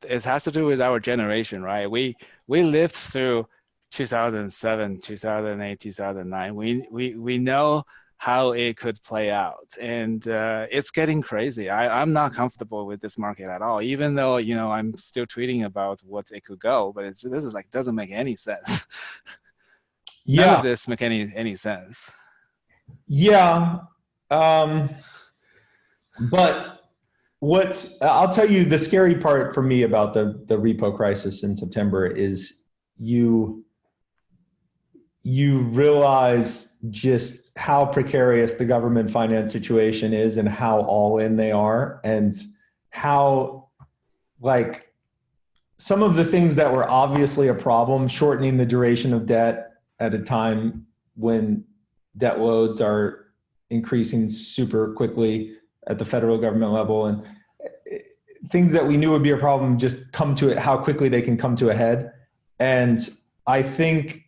it has to do with our generation, right? We lived through 2007, 2008, 2009. We know how it could play out, and it's getting crazy. I'm not comfortable with this market at all, even though I'm still tweeting about what it could go, but this is like doesn't make any sense. None of this make any sense. Yeah. But I'll tell you, the scary part for me about the repo crisis in September is you realize just how precarious the government finance situation is and how all in they are, and how, like, some of the things that were obviously a problem, shortening the duration of debt at a time when debt loads are increasing super quickly at the federal government level, and things that we knew would be a problem just come to it, how quickly they can come to a head. And I think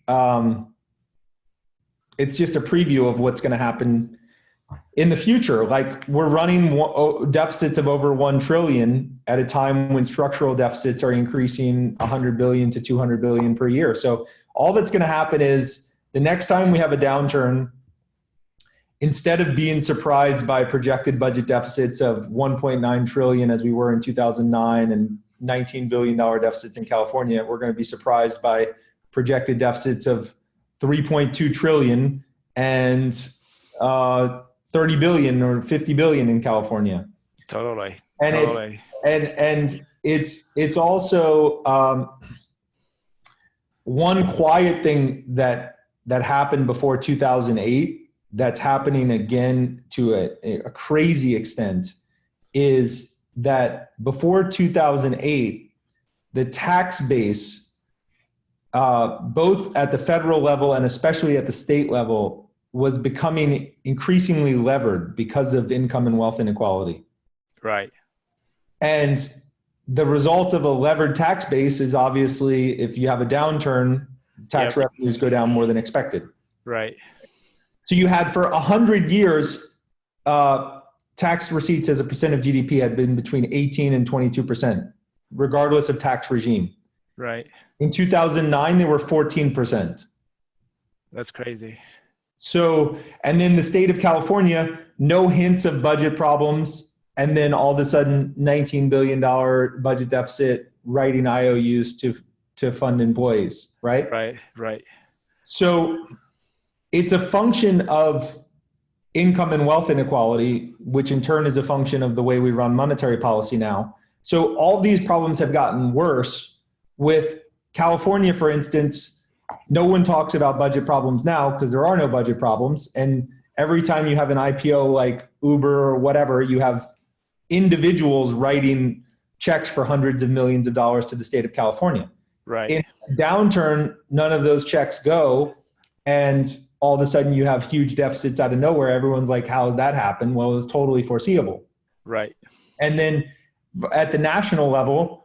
it's just a preview of what's going to happen in the future. Like, we're running deficits of over 1 trillion at a time when structural deficits are increasing 100 billion to 200 billion per year. So all that's going to happen is the next time we have a downturn, instead of being surprised by projected budget deficits of 1.9 trillion as we were in 2009 and $19 billion deficits in California, we're going to be surprised by projected deficits of 3.2 trillion and 30 billion or 50 billion in California. Totally. And totally. It's also one quiet thing that happened before 2008 that's happening again to a crazy extent is that before 2008, the tax base, both at the federal level and especially at the state level, was becoming increasingly levered because of income and wealth inequality. Right. And the result of a levered tax base is, obviously, if you have a downturn, tax revenues go down more than expected. Right. So you had, for 100 years, tax receipts as a percent of GDP had been between 18 and 22%, regardless of tax regime. Right. In 2009, they were 14%. That's crazy. So, and then the state of California, no hints of budget problems, and then all of a sudden, $19 billion budget deficit, writing IOUs to fund employees, right? Right, right. So it's a function of income and wealth inequality, which in turn is a function of the way we run monetary policy now. So all these problems have gotten worse. With California, for instance, no one talks about budget problems now because there are no budget problems. And every time you have an IPO like Uber or whatever, you have individuals writing checks for hundreds of millions of dollars to the state of California. Right. In a downturn, none of those checks go, and all of a sudden you have huge deficits out of nowhere. Everyone's like, how did that happen? Well, it was totally foreseeable. Right. And then at the national level,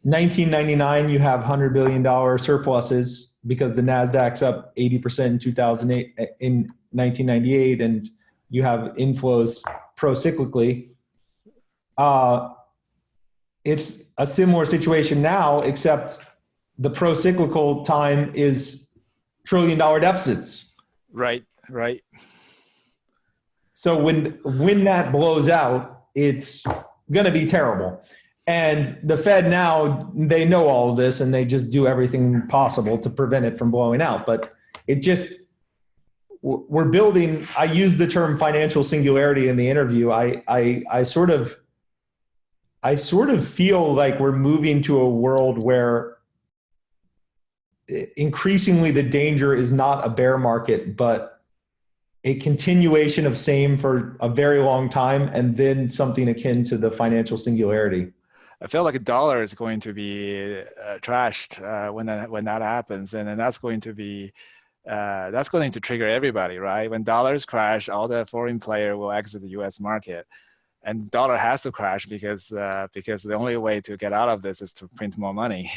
1999, you have $100 billion surpluses because the NASDAQ's up 80% in 2008, in 1998, and you have inflows pro-cyclically. It's a similar situation now, except the pro-cyclical time is $1 trillion deficits. Right, right. So when that blows out, it's going to be terrible. And the Fed now, they know all of this, and they just do everything possible to prevent it from blowing out. But it just, we're building, I use the term financial singularity in the interview. I sort of feel like we're moving to a world where increasingly the danger is not a bear market, but a continuation of same for a very long time, and then something akin to the financial singularity. I feel like a dollar is going to be trashed when that happens, and then that's going to trigger everybody, right? When dollars crash, all the foreign player will exit the U.S. market, and dollar has to crash because the only way to get out of this is to print more money.